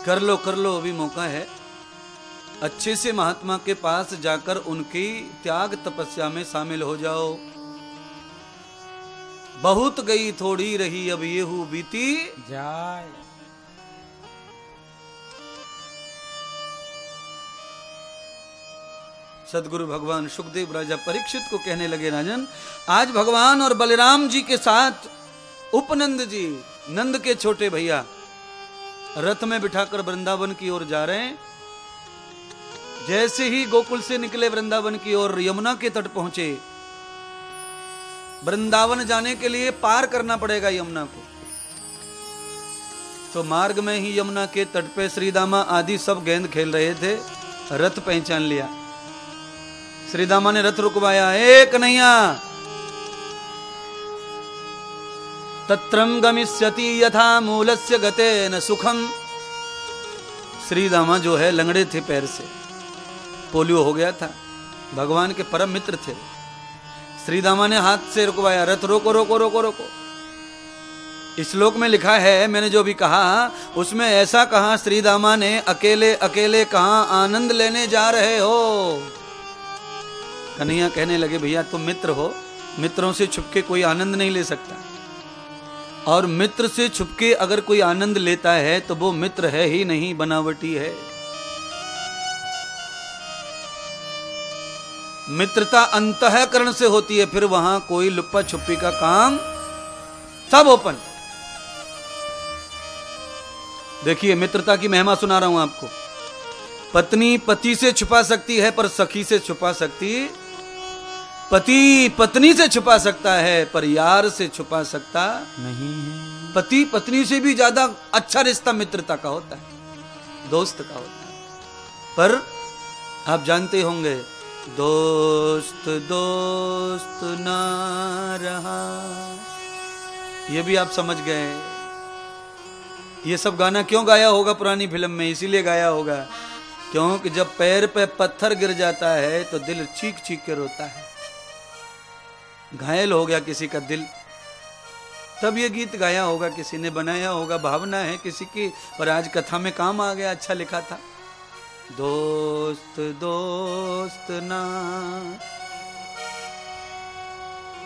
कर लो, अभी मौका है। अच्छे से महात्मा के पास जाकर उनकी त्याग तपस्या में शामिल हो जाओ। बहुत गई थोड़ी रही अब ये हूँ बीती जाय। सदगुरु भगवान सुखदेव राजा परीक्षित को कहने लगे, राजन आज भगवान और बलराम जी के साथ उपनंद जी, नंद के छोटे भैया, रथ में बिठाकर वृंदावन की ओर जा रहे हैं। जैसे ही गोकुल से निकले वृंदावन की ओर, यमुना के तट पहुंचे। वृंदावन जाने के लिए पार करना पड़ेगा यमुना को, तो मार्ग में ही यमुना के तट पे श्रीदामा आदि सब गेंद खेल रहे थे। रथ पहचान लिया, श्रीदामा ने रथ रुकवाया। ए कन्हैया, तत्रम गमिष्यति यथा मूलस्य गतेन सुखम। श्रीदामा जो है लंगड़े थे, पैर से पोलियो हो गया था, भगवान के परम मित्र थे। श्रीदामा ने हाथ से रुकवाया, रथ रोको रोको रोको रोको। इस श्लोक में लिखा है, मैंने जो भी कहा उसमें ऐसा कहा श्रीदामा ने, अकेले अकेले कहां आनंद लेने जा रहे हो। कन्हैया कहने लगे, भैया तुम मित्र हो, मित्रों से छुपके कोई आनंद नहीं ले सकता, और मित्र से छुपके अगर कोई आनंद लेता है तो वो मित्र है ही नहीं, बनावटी है। मित्रता अंतःकरण से होती है, फिर वहां कोई लुप्पा छुप्पी का काम, सब ओपन। देखिए मित्रता की महिमा सुना रहा हूं आपको। पत्नी पति से छुपा सकती है पर सखी से छुपा सकती, पति पत्नी से छुपा सकता है पर यार से छुपा सकता नहीं है। पति पत्नी से भी ज्यादा अच्छा रिश्ता मित्रता का होता है, दोस्त का होता है। पर आप जानते होंगे, दोस्त दोस्त ना रहा, ये भी आप समझ गए। ये सब गाना क्यों गाया होगा पुरानी फिल्म में? इसीलिए गाया होगा क्योंकि जब पैर पे पत्थर गिर जाता है तो दिल चीख चीख के रोता है। घायल हो गया किसी का दिल, तब ये गीत गाया होगा, किसी ने बनाया होगा, भावना है किसी की, और आज कथा में काम आ गया, अच्छा लिखा था। दोस्त दोस्त ना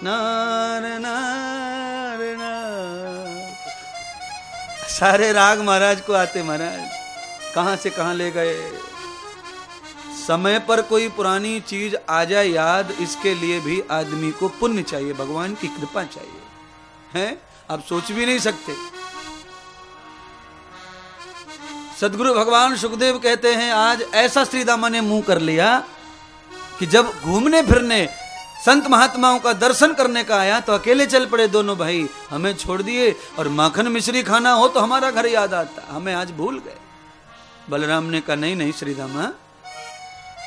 नार नार ना। सारे राग महाराज को आते, महाराज कहां से कहां ले गए। समय पर कोई पुरानी चीज आ जाए याद, इसके लिए भी आदमी को पुण्य चाहिए, भगवान की कृपा चाहिए, हैं? आप सोच भी नहीं सकते। सदगुरु भगवान सुखदेव कहते हैं, आज ऐसा श्रीदामा ने मुंह कर लिया कि जब घूमने फिरने संत महात्माओं का दर्शन करने का आया तो अकेले चल पड़े दोनों भाई, हमें छोड़ दिए। और माखन मिश्री खाना हो तो हमारा घर याद आता, हमें आज भूल गए। बलराम ने कहा, नहीं नहीं श्रीदामा,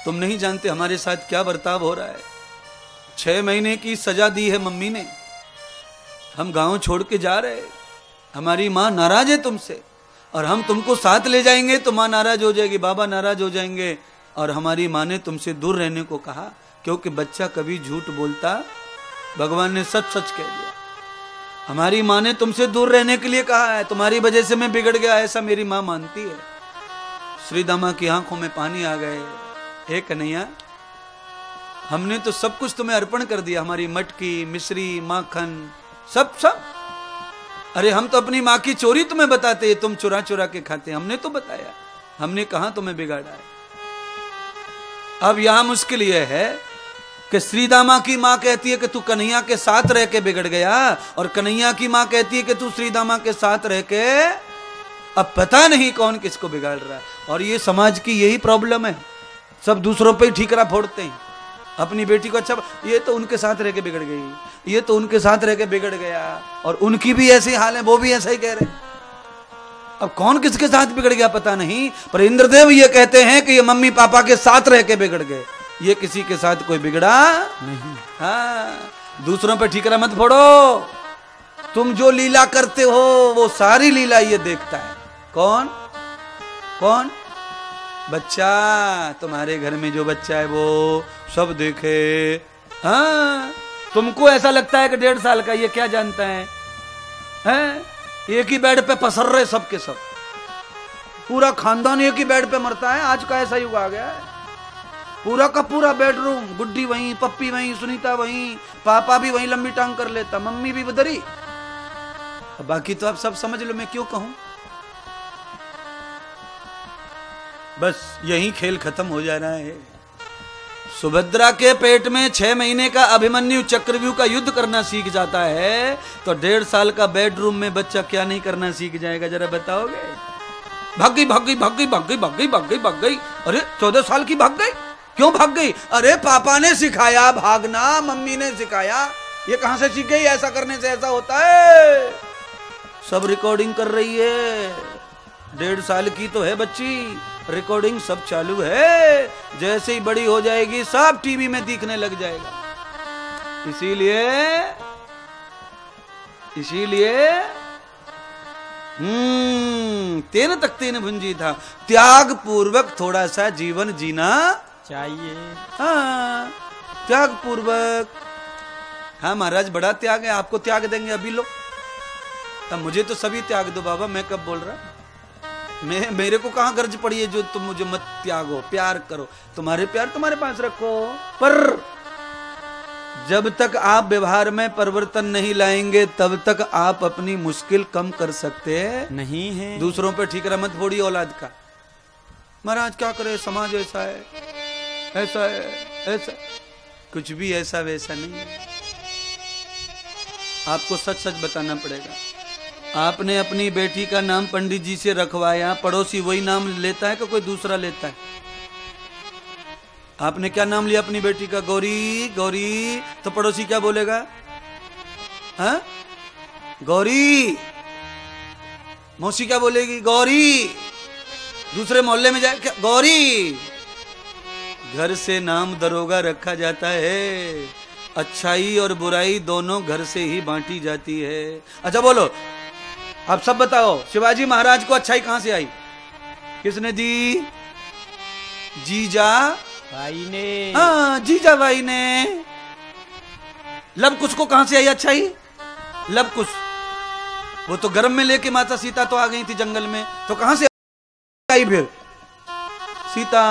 तुम नहीं जानते हमारे साथ क्या बर्ताव हो रहा है। 6 महीने की सजा दी है मम्मी ने, हम गांव छोड़ के जा रहे, हमारी माँ नाराज है तुमसे, और हम तुमको साथ ले जाएंगे तो माँ नाराज हो जाएगी, बाबा नाराज हो जाएंगे। और हमारी माँ ने तुमसे दूर रहने को कहा, क्योंकि बच्चा कभी झूठ बोलता, भगवान ने सच सच कह दिया। हमारी माँ ने तुमसे दूर रहने के लिए कहा है, तुम्हारी वजह से मैं बिगड़ गया, ऐसा मेरी माँ मानती है। श्रीदामा की आंखों में पानी आ गए। हे कन्हैया, हमने तो सब कुछ तुम्हें अर्पण कर दिया, हमारी मटकी मिश्री माखन सब सब। अरे हम तो अपनी माँ की चोरी तुम्हें बताते, तुम चुरा चुरा के खाते, हमने तो बताया, हमने कहां तुम्हें बिगाड़ा है। अब यहां मुश्किल यह है कि श्रीदामा की मां कहती है कि तू कन्हैया के साथ रह के बिगड़ गया, और कन्हैया की मां कहती है कि तू श्रीदामा के साथ रह के अब पता नहीं कौन किसको बिगाड़ रहा है। और ये समाज की यही प्रॉब्लम है, सब दूसरों पे ठीकरा फोड़ते हैं। अपनी बेटी को, अच्छा ये तो उनके साथ रह के बिगड़ गई, ये तो उनके साथ रह के बिगड़ गया, और उनकी भी ऐसी हाल है, वो भी ऐसा ही कह रहे हैं। अब कौन किसके साथ बिगड़ गया पता नहीं, पर इंद्रदेव ये कहते हैं कि ये मम्मी पापा के साथ रह के बिगड़ गए, ये किसी के साथ कोई बिगड़ा नहीं। हाँ, दूसरों पे ठीकरा मत फोड़ो, तुम जो लीला करते हो वो सारी लीला ये देखता है। कौन कौन? बच्चा, तुम्हारे घर में जो बच्चा है वो सब देखे। हाँ, तुमको ऐसा लगता है कि 1.5 साल का, ये क्या जानता है, हैं? एक ही बेड पे पसर रहे सब के सब। पूरा खानदान एक ही बेड पे मरता है। आज का ऐसा युग आ गया है, पूरा का पूरा बेडरूम, गुड्डी वहीं, पप्पी वहीं, सुनीता वहीं, पापा भी वहीं लंबी टांग कर लेता, मम्मी भी उधरी। बाकी तो आप सब समझ लो, मैं क्यों कहूं। बस यही खेल खत्म हो जा रहा है। सुभद्रा के पेट में 6 महीने का अभिमन्यु चक्रव्यूह का युद्ध करना सीख जाता है, तो 1.5 साल का बेडरूम में बच्चा क्या नहीं करना सीख जाएगा, जरा बताओगे। भाग गई भाग गई भाग गई भाग गई भाग गई भाग गई भाग गई, अरे 14 साल की भाग गई, क्यों भाग गई? अरे पापा ने सिखाया भागना, मम्मी ने सिखाया। ये कहां से सीख गई? ऐसा करने से ऐसा होता है। सब रिकॉर्डिंग कर रही है, 1.5 साल की तो है बच्ची, रिकॉर्डिंग सब चालू है। जैसे ही बड़ी हो जाएगी सब टीवी में दिखने लग जाएगा। इसीलिए 3 तक 3 भुंजी था। त्याग पूर्वक थोड़ा सा जीवन जीना चाहिए। हाँ, त्याग पूर्वक। हाँ महाराज, बड़ा त्याग है, आपको त्याग देंगे अभी लो। तब मुझे तो सभी त्याग दो बाबा, मैं कब बोल रहा? मेरे को कहां गर्ज पड़ी है जो तुम मुझे मत त्यागो, प्यार करो। तुम्हारे प्यार तुम्हारे पास रखो, पर जब तक आप व्यवहार में परिवर्तन नहीं लाएंगे तब तक आप अपनी मुश्किल कम कर सकते नहीं है। दूसरों पे ठीकरा मत फोड़िए औलाद का। महाराज क्या करे, समाज ऐसा है, ऐसा है, ऐसा। कुछ भी ऐसा वैसा नहीं है। आपको सच सच बताना पड़ेगा। आपने अपनी बेटी का नाम पंडित जी से रखवाया, पड़ोसी वही नाम लेता है कि कोई दूसरा लेता है? आपने क्या नाम लिया अपनी बेटी का? गौरी। गौरी तो पड़ोसी क्या बोलेगा? हाँ, गौरी। मौसी क्या बोलेगी? गौरी। दूसरे मोहल्ले में जाए क्या? गौरी। घर से नाम दरोगा रखा जाता है। अच्छाई और बुराई दोनों घर से ही बांटी जाती है। अच्छा बोलो, आप सब बताओ, शिवाजी महाराज को अच्छाई कहां से आई? किसने दी? जीजा भाई ने। हाँ, जीजा भाई ने। लव कुश को कहां से आई अच्छाई? लव कुश, वो तो गर्म में लेके माता सीता तो आ गई थी जंगल में, तो कहां से आई फिर? सीता।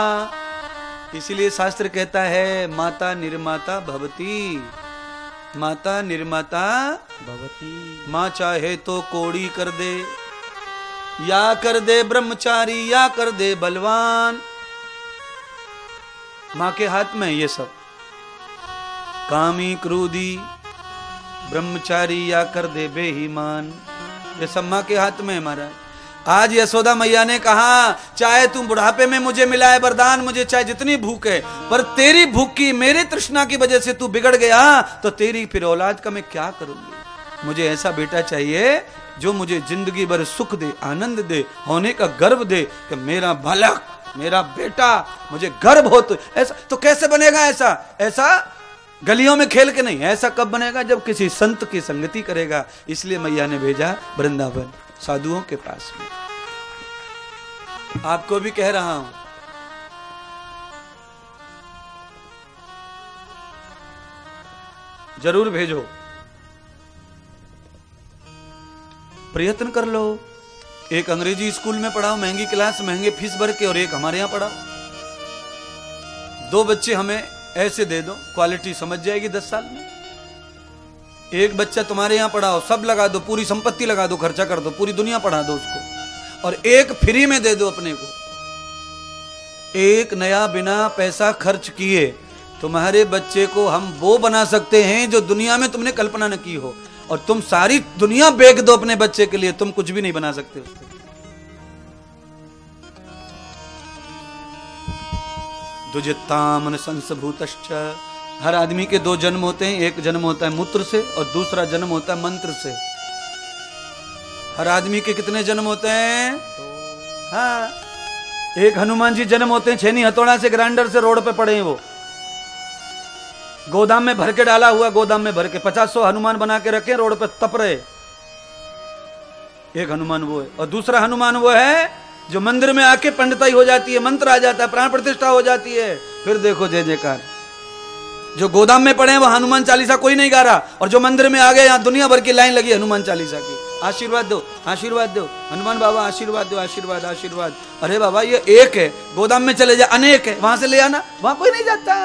इसीलिए शास्त्र कहता है माता निर्माता भवती, माता निर्माता भवती। माँ चाहे तो कोड़ी कर दे, या कर दे ब्रह्मचारी, या कर दे बलवान। माँ के हाथ में ये सब, कामी क्रोधी ब्रह्मचारी या कर दे बेईमान, ये सब माँ के हाथ में है महाराज। आज यशोदा मैया ने कहा चाहे तू बुढ़ापे में मुझे मिला है वरदान, मुझे चाहे जितनी भूख है, पर तेरी भूख की, मेरे तृष्णा की वजह से तू बिगड़ गया तो तेरी फिर औलाद का मैं क्या करूंगी? मुझे ऐसा बेटा चाहिए जो मुझे जिंदगी भर सुख दे, आनंद दे, होने का गर्व दे कि मेरा बालक, मेरा बेटा, मुझे गर्व हो। तो ऐसा तो कैसे बनेगा? ऐसा गलियों में खेल के नहीं। ऐसा कब बनेगा? जब किसी संत की संगति करेगा। इसलिए मैया ने भेजा वृंदावन, साधुओं के पास में। आपको भी कह रहा हूं, जरूर भेजो, प्रयत्न कर लो। एक अंग्रेजी स्कूल में पढ़ाओ, महंगी क्लास, महंगे फीस भर के, और एक हमारे यहां पढ़ाओ। 2 बच्चे हमें ऐसे दे दो, क्वालिटी समझ जाएगी 10 साल में। एक बच्चा तुम्हारे यहां पढ़ाओ, सब लगा दो, पूरी संपत्ति लगा दो, खर्चा कर दो, पूरी दुनिया पढ़ा दो उसको। और एक फ्री में दे दो अपने को, एक नया बिना पैसा खर्च किए तुम्हारे बच्चे को हम वो बना सकते हैं जो दुनिया में तुमने कल्पना न की हो। और तुम सारी दुनिया बेच दो अपने बच्चे के लिए, तुम कुछ भी नहीं बना सकते उसको। दुजितामन संसभूतश्च। हर आदमी के 2 जन्म होते हैं, एक जन्म होता है मूत्र से और दूसरा जन्म होता है मंत्र से। हर आदमी के कितने जन्म होते हैं? हाँ, एक हनुमान जी जन्म होते हैं छेनी हथौड़ा से, ग्राइंडर से, रोड पे पड़े हैं वो, गोदाम में भर के डाला हुआ, गोदाम में भर के 50-100 हनुमान बना के रखे, रोड पे तप रहे। एक हनुमान वो है। और दूसरा हनुमान वो है जो मंदिर में आके पंडिताई हो जाती है, मंत्र आ जाता है, प्राण प्रतिष्ठा हो जाती है, फिर देखो जय जयकार। जो गोदाम में पड़े हैं वो हनुमान चालीसा कोई नहीं गा रहा, और जो मंदिर में आ गए, यहां दुनिया भर की लाइन लगी हनुमान चालीसा की। आशीर्वाद दो, आशीर्वाद दो, हनुमान बाबा आशीर्वाद दो, आशीर्वाद आशीर्वाद। अरे बाबा ये एक है, गोदाम में चले जा, अनेक है, वहां से ले आना, वहां कोई नहीं जाता।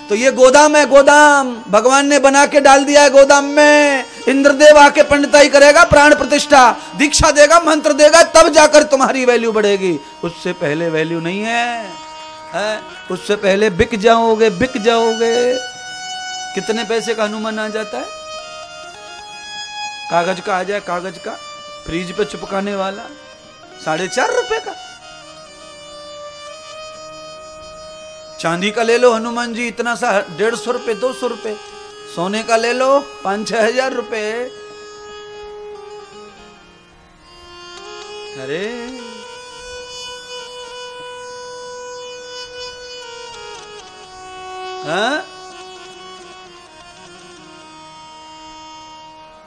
तो ये गोदाम है, गोदाम भगवान ने बना के डाल दिया है गोदाम में। इंद्रदेव आके पंडिताई करेगा, प्राण प्रतिष्ठा, दीक्षा देगा, मंत्र देगा, तब जाकर तुम्हारी वैल्यू बढ़ेगी। उससे पहले वैल्यू नहीं है, उससे पहले बिक जाओगे, बिक जाओगे। कितने पैसे का हनुमान आ जाता है? कागज का आ जाए, कागज का, फ्रिज पे चिपकाने वाला 4.5 रुपए का। चांदी का ले लो हनुमान जी इतना सा 150 रुपए, 200 रुपए। सोने का ले लो 5-6 हजार रुपए। अरे हाँ,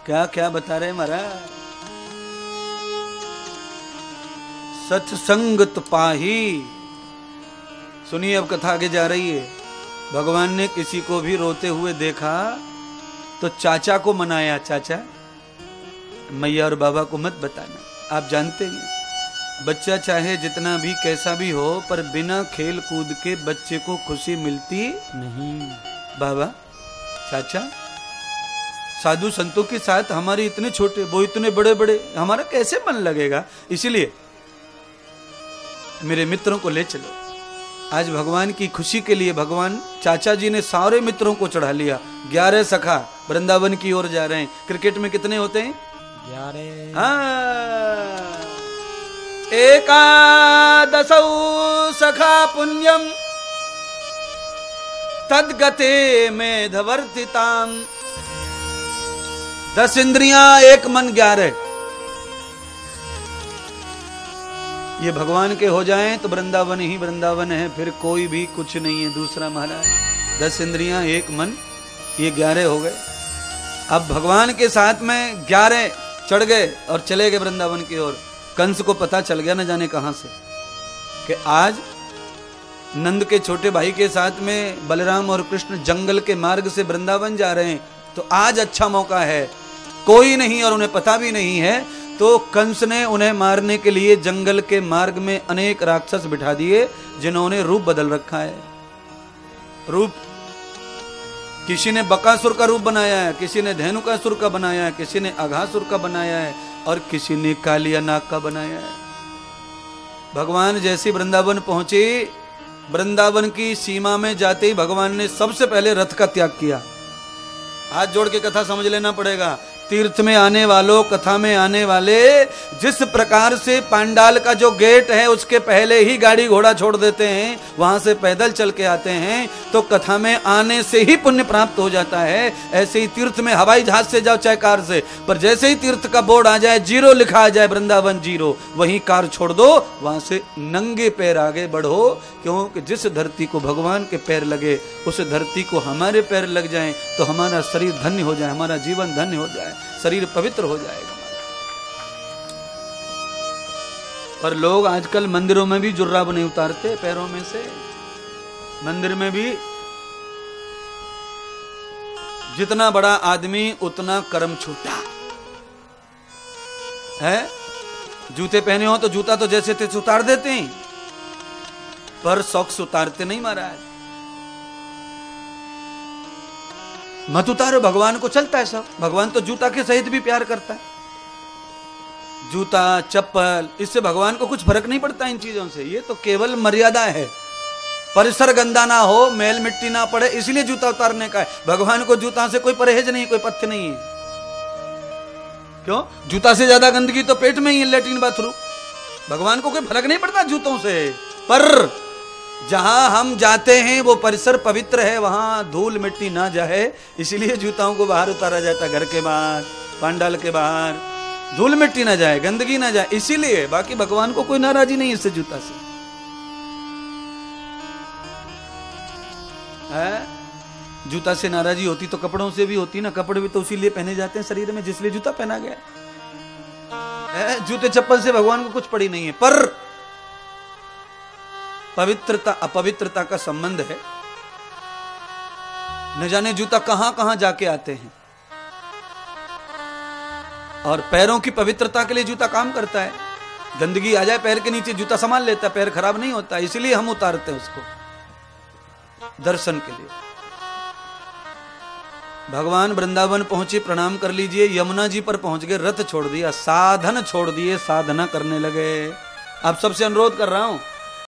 क्या क्या बता रहे महाराज? सत्संगत पाही। सुनिए अब कथा आगे जा रही है। भगवान ने किसी को भी रोते हुए देखा तो चाचा को मनाया, चाचा मैया और बाबा को मत बताना। आप जानते हैं बच्चा चाहे जितना भी कैसा भी हो, पर बिना खेल कूद के बच्चे को खुशी मिलती नहीं। बाबा, चाचा, साधु संतों के साथ हमारे इतने छोटे, वो इतने बड़े बड़े, हमारा कैसे मन लगेगा? इसीलिए मेरे मित्रों को ले चलो। आज भगवान की खुशी के लिए भगवान चाचा जी ने सारे मित्रों को चढ़ा लिया। 11 सखा वृंदावन की ओर जा रहे हैं। क्रिकेट में कितने होते हैं? 11। एकादशौ सखा पुण्यम तद्गते मेधवर्तिताम। 10 इंद्रियां, एक मन, 11। ये भगवान के हो जाएं तो वृंदावन ही वृंदावन है, फिर कोई भी कुछ नहीं है दूसरा महाराज। 10 इंद्रियां, एक मन, ये 11 हो गए। अब भगवान के साथ में 11 चढ़ गए और चले गए वृंदावन की ओर। कंस को पता चल गया न जाने कहां से कि आज नंद के छोटे भाई के साथ में बलराम और कृष्ण जंगल के मार्ग से वृंदावन जा रहे हैं, तो आज अच्छा मौका है। कोई नहीं और उन्हें पता भी नहीं है, तो कंस ने उन्हें मारने के लिए जंगल के मार्ग में अनेक राक्षस बिठा दिए, जिन्होंने रूप बदल रखा है। रूप किसी ने बकासुर का रूप बनाया है, किसी ने धेनुकासुर का बनाया है, किसी ने अघासुर का बनाया है, और किसी ने कालिया नाग का बनाया है। भगवान जैसे वृंदावन पहुंचे, वृंदावन की सीमा में जाते ही भगवान ने सबसे पहले रथ का त्याग किया। हाथ जोड़ के कथा समझ लेना पड़ेगा। तीर्थ में आने वालों, कथा में आने वाले, जिस प्रकार से पांडाल का जो गेट है उसके पहले ही गाड़ी घोड़ा छोड़ देते हैं, वहां से पैदल चल के आते हैं, तो कथा में आने से ही पुण्य प्राप्त हो जाता है। ऐसे ही तीर्थ में हवाई जहाज से जाओ चाहे कार से, पर जैसे ही तीर्थ का बोर्ड आ जाए, 0 लिखा आ जाए, वृंदावन 0, वहीं कार छोड़ दो, वहां से नंगे पैर आगे बढ़ो। क्योंकि जिस धरती को भगवान के पैर लगे, उस धरती को हमारे पैर लग जाएं तो हमारा शरीर धन्य हो जाए, हमारा जीवन धन्य हो जाए, शरीर पवित्र हो जाएगा। पर लोग आजकल मंदिरों में भी जुर्राब नहीं उतारते पैरों में से। मंदिर में भी जितना बड़ा आदमी उतना कर्म छूटा है। जूते पहने हो तो जूता तो जैसे तैसे उतार देते हैं, पर सॉक्स उतारते नहीं महाराज। मत उतारो, भगवान को चलता है सब। भगवान तो जूता के सहित भी प्यार करता है। जूता, चप्पल, इससे भगवान को कुछ फर्क नहीं पड़ता इन चीजों से। ये तो केवल मर्यादा है, परिसर गंदा ना हो, मैल मिट्टी ना पड़े, इसलिए जूता उतारने का है। भगवान को जूता से कोई परहेज नहीं, कोई पथ्य नहीं है। क्यों? जूता से ज्यादा गंदगी तो पेट में ही है, लेट्रिन बाथरूम। भगवान को कोई फर्क नहीं पड़ता जूतों से। पर जहां हम जाते हैं वो परिसर पवित्र है, वहां धूल मिट्टी ना जाए, इसलिए जूताओं को बाहर उतारा जाता। घर के बाहर, पांडाल के बाहर धूल मिट्टी ना जाए, गंदगी ना जाए, इसीलिए। बाकी भगवान को कोई नाराजी नहीं इससे, जूता से है। जूता से नाराजी होती तो कपड़ों से भी होती ना। कपड़े भी तो उसीलिए पहने जाते हैं शरीर में, जिसलिए जूता पहना गया है। जूते चप्पल से भगवान को कुछ पड़ी नहीं है। पर पवित्रता अपवित्रता का संबंध है। न जाने जूता कहां कहां जाके आते हैं। और पैरों की पवित्रता के लिए जूता काम करता है। गंदगी आ जाए पैर के नीचे, जूता संभाल लेता है, पैर खराब नहीं होता, इसलिए हम उतारते हैं उसको दर्शन के लिए। भगवान वृंदावन पहुंचे, प्रणाम कर लीजिए, यमुना जी पर पहुंच गए, रथ छोड़ दिया, साधन छोड़ दिए, साधना करने लगे। अब सबसे अनुरोध कर रहा हूं,